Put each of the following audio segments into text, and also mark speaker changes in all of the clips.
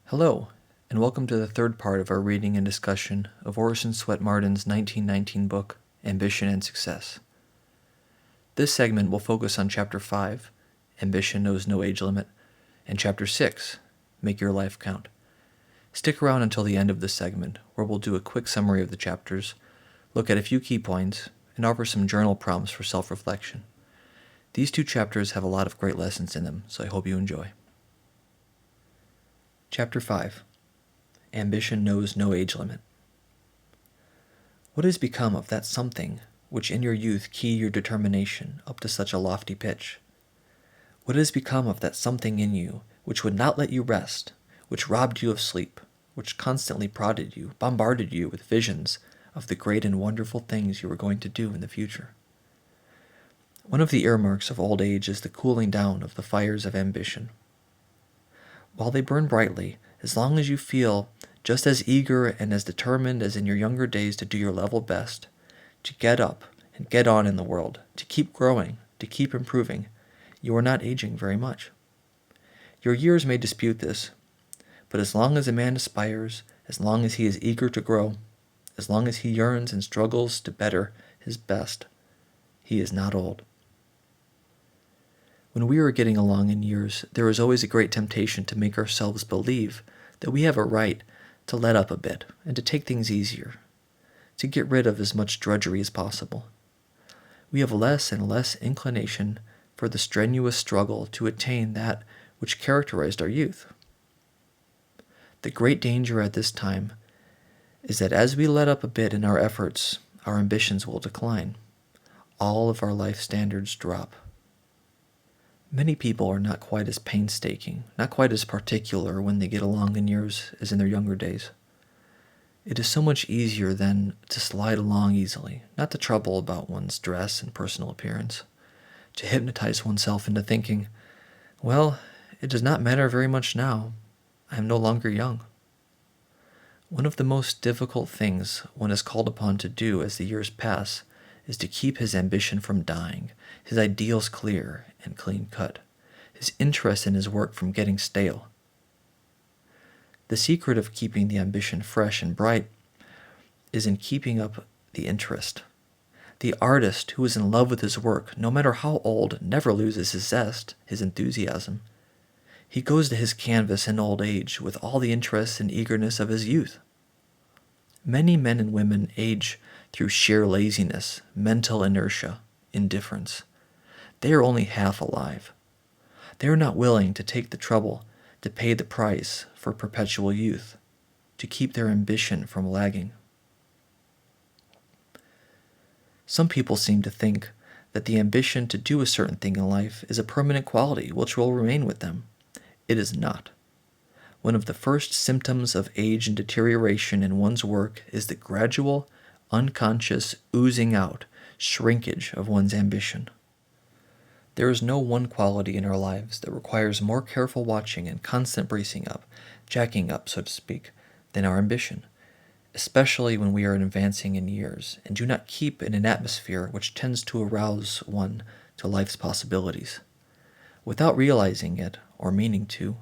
Speaker 1: Hello, and welcome to the third part of our reading and discussion of Orison Swett Marden's 1919 book, Ambition and Success. This segment will focus on Chapter 5, Ambition Knows No Age Limit, and Chapter 6, Make Your Life Count. Stick around until the end of this segment, where we'll do a quick summary of the chapters, look at a few key points, and offer some journal prompts for self-reflection. These two chapters have a lot of great lessons in them, so I hope you enjoy. Chapter 5. Ambition Knows No Age Limit. What has become of that something which in your youth keyed your determination up to such a lofty pitch? What has become of that something in you which would not let you rest, which robbed you of sleep, which constantly prodded you, bombarded you with visions of the great and wonderful things you were going to do in the future? One of the earmarks of old age is the cooling down of the fires of ambition. While they burn brightly, as long as you feel just as eager and as determined as in your younger days to do your level best, to get up and get on in the world, to keep growing, to keep improving, you are not aging very much. Your years may dispute this, but as long as a man aspires, as long as he is eager to grow, as long as he yearns and struggles to better his best, he is not old. When we are getting along in years, there is always a great temptation to make ourselves believe that we have a right to let up a bit and to take things easier, to get rid of as much drudgery as possible. We have less and less inclination for the strenuous struggle to attain that which characterized our youth. The great danger at this time is that as we let up a bit in our efforts, our ambitions will decline. All of our life standards drop. Many people are not quite as painstaking, not quite as particular when they get along in years as in their younger days. It is so much easier then to slide along easily, not to trouble about one's dress and personal appearance, to hypnotize oneself into thinking, well, it does not matter very much now. I am no longer young. One of the most difficult things one is called upon to do as the years pass is to keep his ambition from dying, his ideals clear and clean-cut, his interest in his work from getting stale. The secret of keeping the ambition fresh and bright is in keeping up the interest. The artist who is in love with his work, no matter how old, never loses his zest, his enthusiasm. He goes to his canvas in old age with all the interest and eagerness of his youth. Many men and women age through sheer laziness, mental inertia, indifference. They are only half alive. They are not willing to take the trouble to pay the price for perpetual youth, to keep their ambition from lagging. Some people seem to think that the ambition to do a certain thing in life is a permanent quality which will remain with them. It is not. One of the first symptoms of age and deterioration in one's work is the gradual, unconscious oozing out, shrinkage of one's ambition. There is no one quality in our lives that requires more careful watching and constant bracing up, jacking up, so to speak, than our ambition, especially when we are advancing in years and do not keep in an atmosphere which tends to arouse one to life's possibilities. Without realizing it, or meaning to,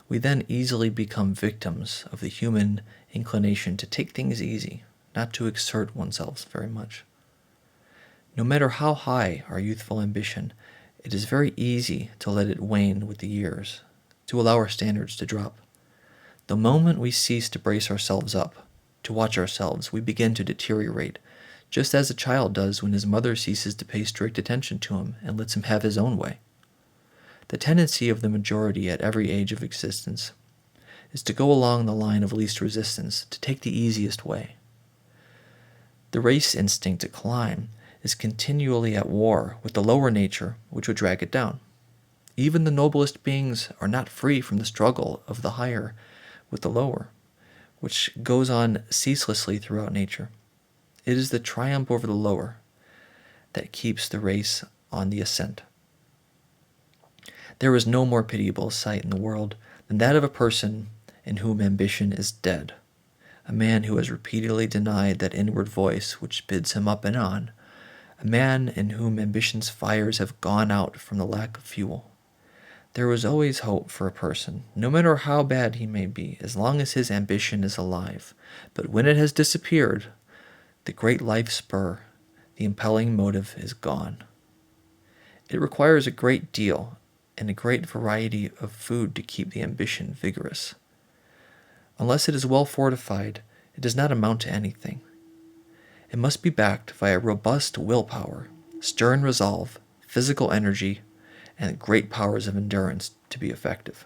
Speaker 1: we then easily become victims of the human inclination to take things easy, not to exert oneself very much. No matter how high our youthful ambition, it is very easy to let it wane with the years, to allow our standards to drop. The moment we cease to brace ourselves up, to watch ourselves, we begin to deteriorate, just as a child does when his mother ceases to pay strict attention to him and lets him have his own way. The tendency of the majority at every age of existence is to go along the line of least resistance, to take the easiest way. The race instinct to climb is continually at war with the lower nature which would drag it down. Even the noblest beings are not free from the struggle of the higher with the lower, which goes on ceaselessly throughout nature. It is the triumph over the lower that keeps the race on the ascent. There is no more pitiable sight in the world than that of a person in whom ambition is dead, a man who has repeatedly denied that inward voice which bids him up and on, a man in whom ambition's fires have gone out from the lack of fuel. There is always hope for a person, no matter how bad he may be, as long as his ambition is alive. But when it has disappeared, the great life spur, the impelling motive, is gone. It requires a great deal and a great variety of food to keep the ambition vigorous. Unless it is well fortified, it does not amount to anything. It must be backed by a robust willpower, stern resolve, physical energy, and great powers of endurance to be effective.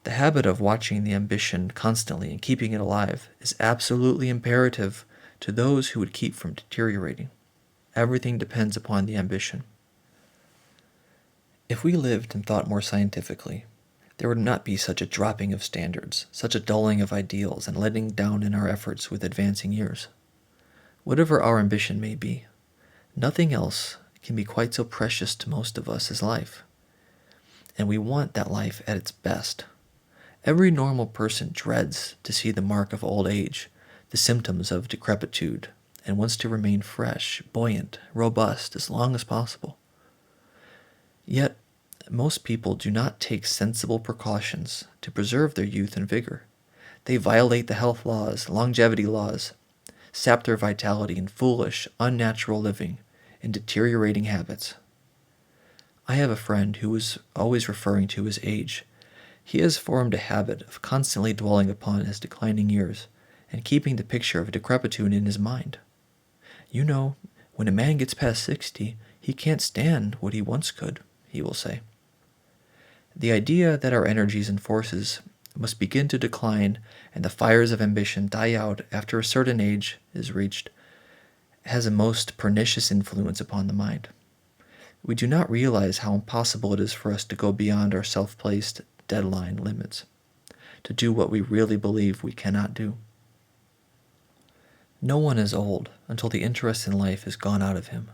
Speaker 1: The habit of watching the ambition constantly and keeping it alive is absolutely imperative to those who would keep from deteriorating. Everything depends upon the ambition. If we lived and thought more scientifically, there would not be such a dropping of standards, such a dulling of ideals, and letting down in our efforts with advancing years. Whatever our ambition may be, nothing else can be quite so precious to most of us as life. And we want that life at its best. Every normal person dreads to see the mark of old age, the symptoms of decrepitude, and wants to remain fresh, buoyant, robust as long as possible. Yet, most people do not take sensible precautions to preserve their youth and vigor. They violate the health laws, longevity laws, sap their vitality in foolish, unnatural living and deteriorating habits. I have a friend who is always referring to his age. He has formed a habit of constantly dwelling upon his declining years and keeping the picture of decrepitude in his mind. You know, when a man gets past 60, he can't stand what he once could, he will say. The idea that our energies and forces must begin to decline and the fires of ambition die out after a certain age is reached has a most pernicious influence upon the mind. We do not realize how impossible it is for us to go beyond our self-placed deadline limits, to do what we really believe we cannot do. No one is old until the interest in life is gone out of him,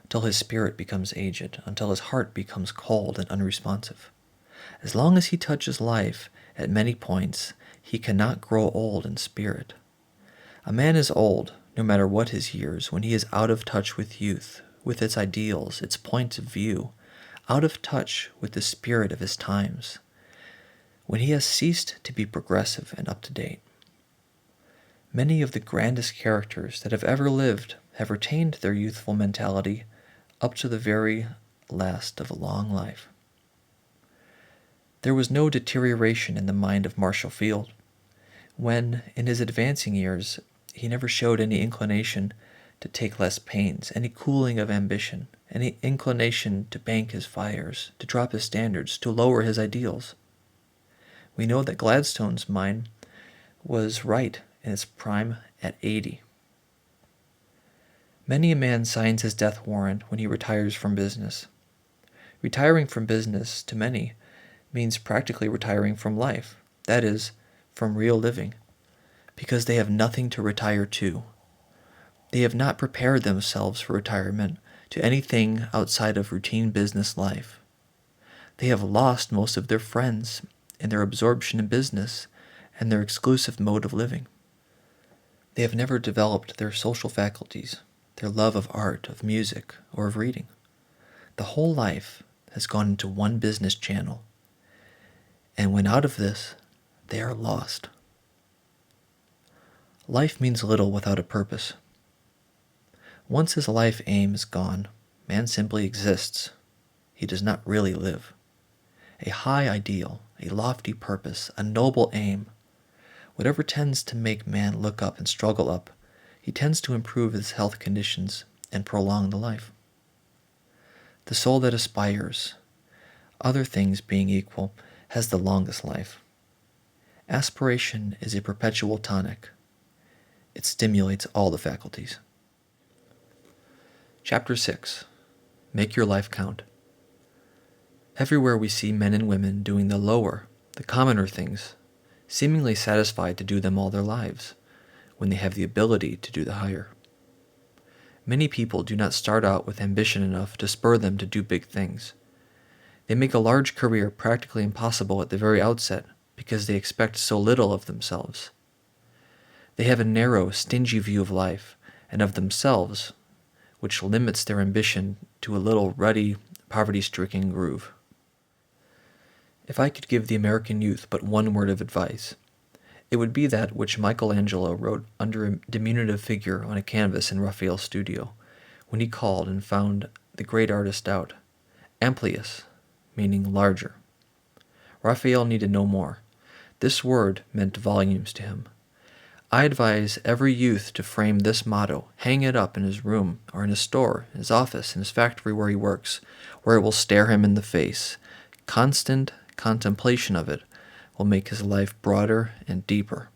Speaker 1: until his spirit becomes aged, until his heart becomes cold and unresponsive. As long as he touches life at many points, he cannot grow old in spirit. A man is old, no matter what his years, when he is out of touch with youth, with its ideals, its points of view, out of touch with the spirit of his times, when he has ceased to be progressive and up to date. Many of the grandest characters that have ever lived have retained their youthful mentality up to the very last of a long life. There was no deterioration in the mind of Marshall Field. When, in his advancing years, he never showed any inclination to take less pains, any cooling of ambition, any inclination to bank his fires, to drop his standards, to lower his ideals. We know that Gladstone's mind was right in its prime at 80. Many a man signs his death warrant when he retires from business. Retiring from business, to many, means practically retiring from life, that is, from real living, because they have nothing to retire to. They have not prepared themselves for retirement to anything outside of routine business life. They have lost most of their friends in their absorption in business and their exclusive mode of living. They have never developed their social faculties, their love of art, of music, or of reading. The whole life has gone into one business channel, and when out of this, they are lost. Life means little without a purpose. Once his life aim is gone, man simply exists. He does not really live. A high ideal, a lofty purpose, a noble aim, whatever tends to make man look up and struggle up, he tends to improve his health conditions and prolong the life. The soul that aspires, other things being equal, has the longest life. Aspiration is a perpetual tonic. It stimulates all the faculties. Chapter 6. Make your life count. Everywhere we see men and women doing the lower, the commoner things, seemingly satisfied to do them all their lives, when they have the ability to do the higher. Many people do not start out with ambition enough to spur them to do big things. They make a large career practically impossible at the very outset because they expect so little of themselves. They have a narrow, stingy view of life and of themselves, which limits their ambition to a little ruddy, poverty-stricken groove. If I could give the American youth but one word of advice, it would be that which Michelangelo wrote under a diminutive figure on a canvas in Raphael's studio, when he called and found the great artist out. Amplius, meaning larger. Raphael needed no more. This word meant volumes to him. I advise every youth to frame this motto, hang it up in his room, or in his store, his office, in his factory where he works, where it will stare him in the face. Constant contemplation of it will make his life broader and deeper.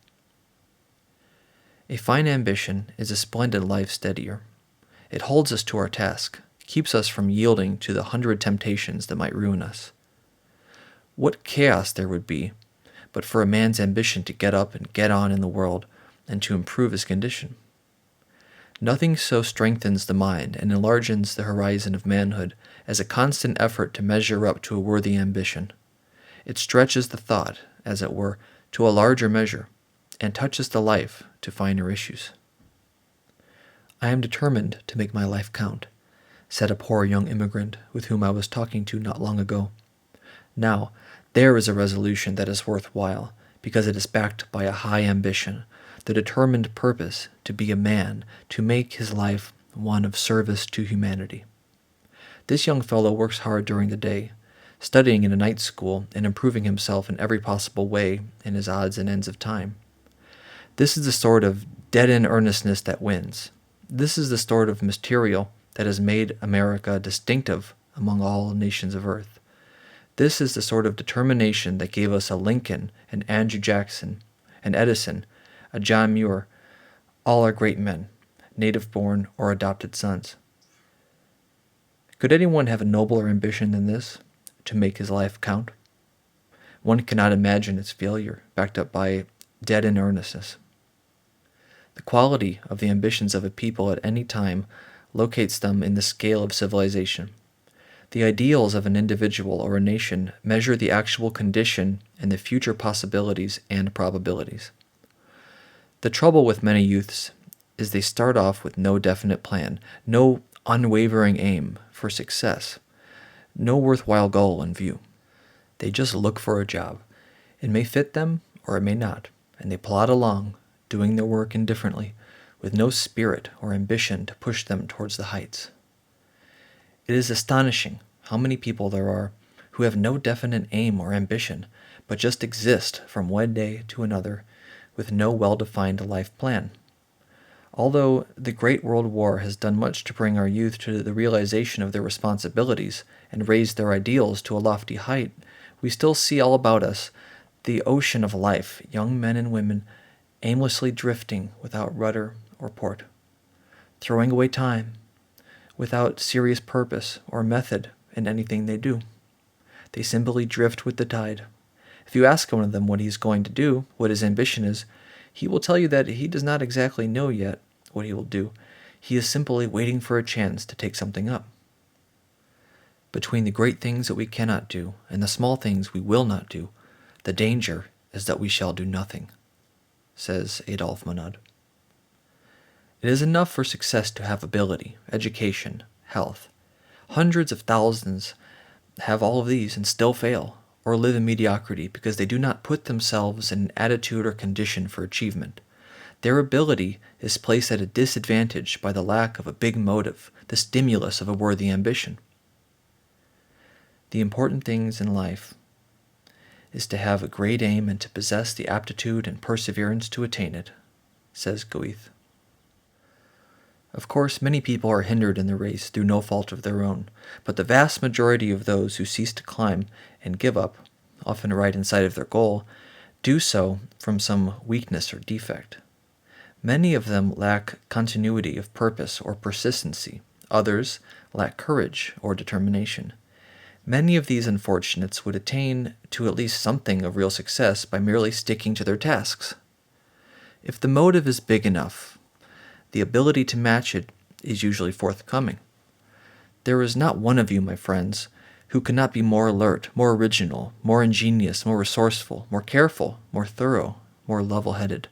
Speaker 1: A fine ambition is a splendid life steadier. It holds us to our task, keeps us from yielding to the 100 temptations that might ruin us. What chaos there would be but for a man's ambition to get up and get on in the world and to improve his condition. Nothing so strengthens the mind and enlarges the horizon of manhood as a constant effort to measure up to a worthy ambition. It stretches the thought, as it were, to a larger measure, and touches the life to finer issues. I am determined to make my life count, said a poor young immigrant with whom I was talking to not long ago. Now, there is a resolution that is worthwhile, because it is backed by a high ambition, the determined purpose to be a man, to make his life one of service to humanity. This young fellow works hard during the day, studying in a night school and improving himself in every possible way in his odds and ends of time. This is the sort of dead-end earnestness that wins. This is the sort of material that has made America distinctive among all nations of earth. This is the sort of determination that gave us a Lincoln, an Andrew Jackson, an Edison, a John Muir, all our great men, native-born or adopted sons. Could anyone have a nobler ambition than this, to make his life count? One cannot imagine its failure, backed up by dead-end earnestness. The quality of the ambitions of a people at any time locates them in the scale of civilization. The ideals of an individual or a nation measure the actual condition and the future possibilities and probabilities. The trouble with many youths is they start off with no definite plan, no unwavering aim for success, no worthwhile goal in view. They just look for a job. It may fit them or it may not, and they plod along, doing their work indifferently, with no spirit or ambition to push them towards the heights. It is astonishing how many people there are who have no definite aim or ambition, but just exist from one day to another with no well-defined life plan. Although the Great World War has done much to bring our youth to the realization of their responsibilities and raise their ideals to a lofty height, we still see all about us the ocean of life, young men and women aimlessly drifting without rudder or port, throwing away time, without serious purpose or method in anything they do. They simply drift with the tide. If you ask one of them what he's going to do, what his ambition is, he will tell you that he does not exactly know yet what he will do. He is simply waiting for a chance to take something up. Between the great things that we cannot do and the small things we will not do, the danger is that we shall do nothing, says Adolphe Monod. It is enough for success to have ability, education, health. Hundreds of thousands have all of these and still fail, or live in mediocrity because they do not put themselves in an attitude or condition for achievement. Their ability is placed at a disadvantage by the lack of a big motive, the stimulus of a worthy ambition. The important things in life is to have a great aim and to possess the aptitude and perseverance to attain it, says Goethe. Of course, many people are hindered in the race through no fault of their own, but the vast majority of those who cease to climb and give up, often right in sight of their goal, do so from some weakness or defect. Many of them lack continuity of purpose or persistency. Others lack courage or determination. Many of these unfortunates would attain to at least something of real success by merely sticking to their tasks. If the motive is big enough, the ability to match it is usually forthcoming. There is not one of you, my friends, who cannot be more alert, more original, more ingenious, more resourceful, more careful, more thorough, more level-headed.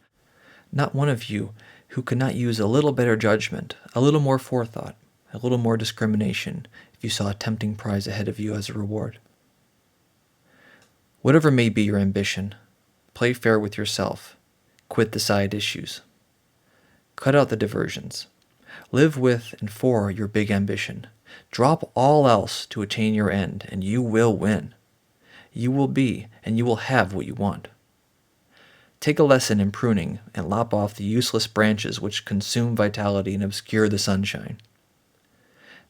Speaker 1: Not one of you who could not use a little better judgment, a little more forethought, a little more discrimination if you saw a tempting prize ahead of you as a reward. Whatever may be your ambition, play fair with yourself. Quit the side issues. Cut out the diversions. Live with and for your big ambition. Drop all else to attain your end, and you will win. You will be, and you will have what you want. Take a lesson in pruning and lop off the useless branches which consume vitality and obscure the sunshine.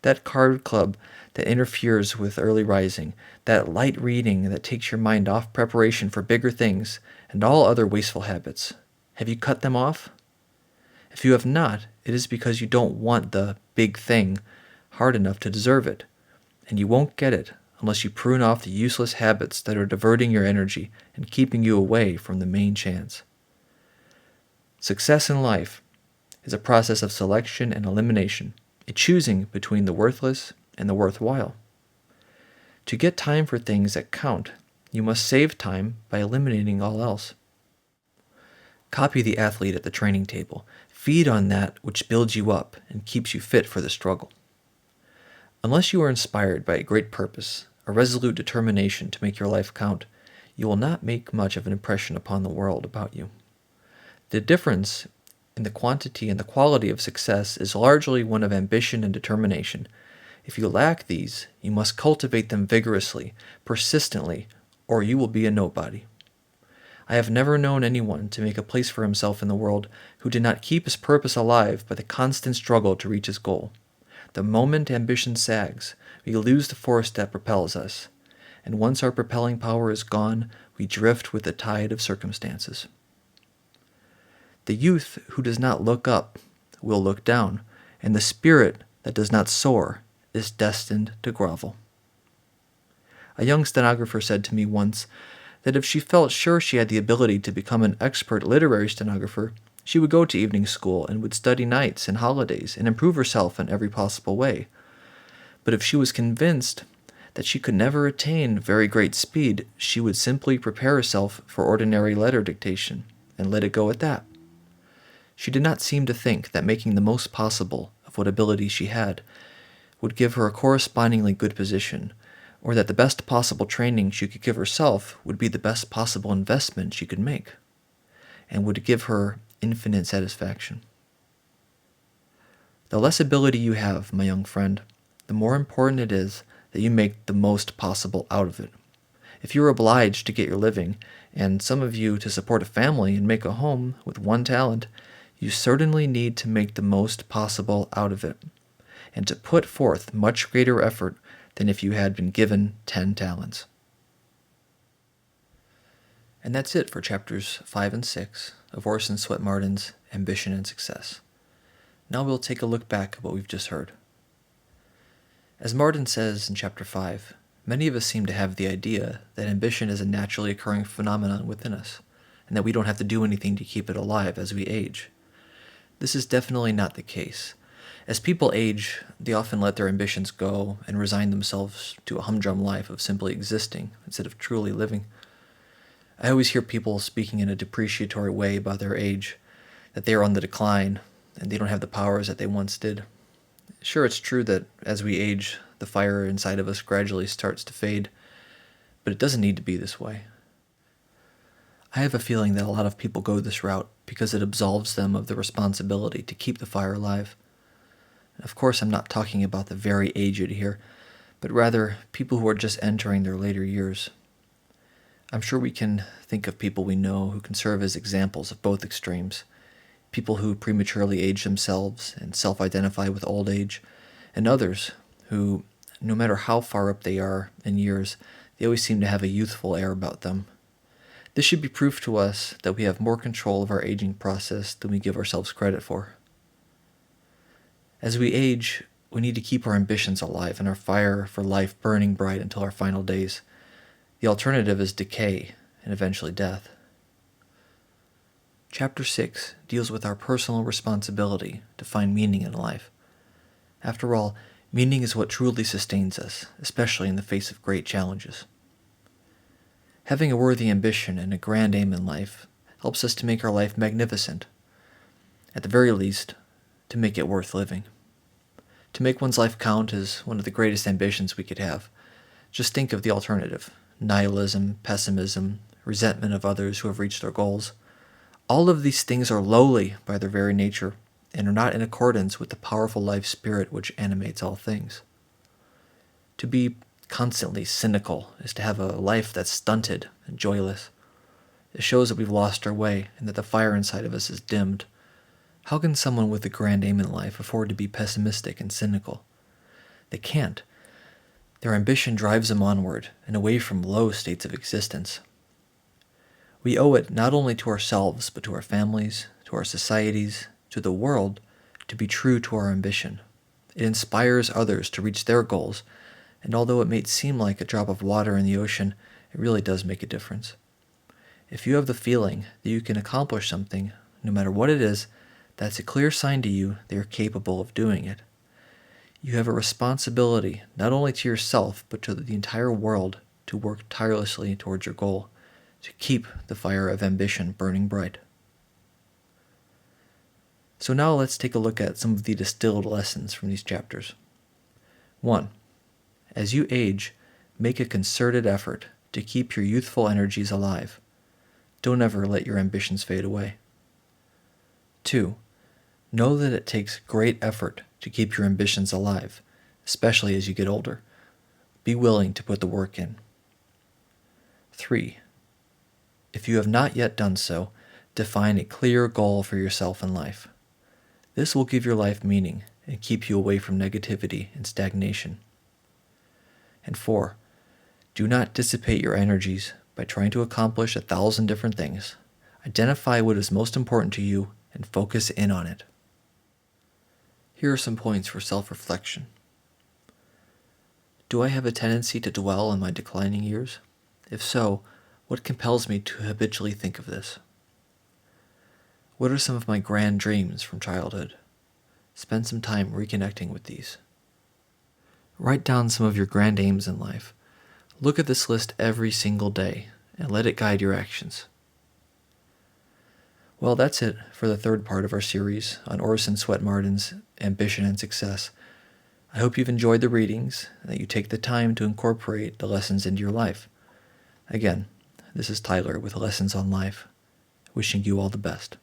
Speaker 1: That card club that interferes with early rising, that light reading that takes your mind off preparation for bigger things, and all other wasteful habits. Have you cut them off? If you have not, it is because you don't want the big thing hard enough to deserve it, and you won't get it unless you prune off the useless habits that are diverting your energy and keeping you away from the main chance. Success in life is a process of selection and elimination, a choosing between the worthless and the worthwhile. To get time for things that count, you must save time by eliminating all else. Copy the athlete at the training table. Feed on that which builds you up and keeps you fit for the struggle. Unless you are inspired by a great purpose, a resolute determination to make your life count, you will not make much of an impression upon the world about you. The difference in the quantity and the quality of success is largely one of ambition and determination. If you lack these, you must cultivate them vigorously, persistently, or you will be a nobody. I have never known anyone to make a place for himself in the world who did not keep his purpose alive by the constant struggle to reach his goal. The moment ambition sags, we lose the force that propels us, and once our propelling power is gone, we drift with the tide of circumstances. The youth who does not look up will look down, and the spirit that does not soar is destined to grovel. A young stenographer said to me once that if she felt sure she had the ability to become an expert literary stenographer, she would go to evening school and would study nights and holidays and improve herself in every possible way. But if she was convinced that she could never attain very great speed, she would simply prepare herself for ordinary letter dictation and let it go at that. She did not seem to think that making the most possible of what ability she had would give her a correspondingly good position, or that the best possible training she could give herself would be the best possible investment she could make, and would give her infinite satisfaction. The less ability you have, my young friend, the more important it is that you make the most possible out of it. If you are obliged to get your living, and some of you to support a family and make a home with one talent, you certainly need to make the most possible out of it, and to put forth much greater effort than if you had been given 10 talents. And that's it for chapters 5 and 6 of Orison Swett Marden's Ambition and Success. Now we'll take a look back at what we've just heard. As Marden says in chapter 5, many of us seem to have the idea that ambition is a naturally occurring phenomenon within us, and that we don't have to do anything to keep it alive as we age. This is definitely not the case. As people age, they often let their ambitions go and resign themselves to a humdrum life of simply existing instead of truly living. I always hear people speaking in a depreciatory way about their age, that they are on the decline and they don't have the powers that they once did. Sure, it's true that as we age, the fire inside of us gradually starts to fade, but it doesn't need to be this way. I have a feeling that a lot of people go this route because it absolves them of the responsibility to keep the fire alive. Of course, I'm not talking about the very aged here, but rather people who are just entering their later years. I'm sure we can think of people we know who can serve as examples of both extremes. People who prematurely age themselves and self-identify with old age, and others who, no matter how far up they are in years, they always seem to have a youthful air about them. This should be proof to us that we have more control of our aging process than we give ourselves credit for. As we age, we need to keep our ambitions alive and our fire for life burning bright until our final days. The alternative is decay and eventually death. Chapter 6 deals with our personal responsibility to find meaning in life. After all, meaning is what truly sustains us, especially in the face of great challenges. Having a worthy ambition and a grand aim in life helps us to make our life magnificent. At the very least, to make it worth living. To make one's life count is one of the greatest ambitions we could have. Just think of the alternative, nihilism, pessimism, resentment of others who have reached their goals. All of these things are lowly by their very nature and are not in accordance with the powerful life spirit which animates all things. To be constantly cynical is to have a life that's stunted and joyless. It shows that we've lost our way and that the fire inside of us is dimmed. How can someone with a grand aim in life afford to be pessimistic and cynical? They can't. Their ambition drives them onward and away from low states of existence. We owe it not only to ourselves, but to our families, to our societies, to the world, to be true to our ambition. It inspires others to reach their goals, and although it may seem like a drop of water in the ocean, it really does make a difference. If you have the feeling that you can accomplish something, no matter what it is, that's a clear sign to you that you're capable of doing it. You have a responsibility not only to yourself, but to the entire world to work tirelessly towards your goal, to keep the fire of ambition burning bright. So now let's take a look at some of the distilled lessons from these chapters. 1. As you age, make a concerted effort to keep your youthful energies alive. Don't ever let your ambitions fade away. 2. Know that it takes great effort to keep your ambitions alive, especially as you get older. Be willing to put the work in. 3. If you have not yet done so, define a clear goal for yourself in life. This will give your life meaning and keep you away from negativity and stagnation. And 4. Do not dissipate your energies by trying to accomplish 1,000 different things. Identify what is most important to you and focus in on it. Here are some points for self-reflection. Do I have a tendency to dwell on my declining years? If so, what compels me to habitually think of this? What are some of my grand dreams from childhood? Spend some time reconnecting with these. Write down some of your grand aims in life. Look at this list every single day and let it guide your actions. Well, that's it for the third part of our series on Orison Swett Marden's Ambition and Success. I hope you've enjoyed the readings and that you take the time to incorporate the lessons into your life. Again, this is Tyler with Lessons on Life, wishing you all the best.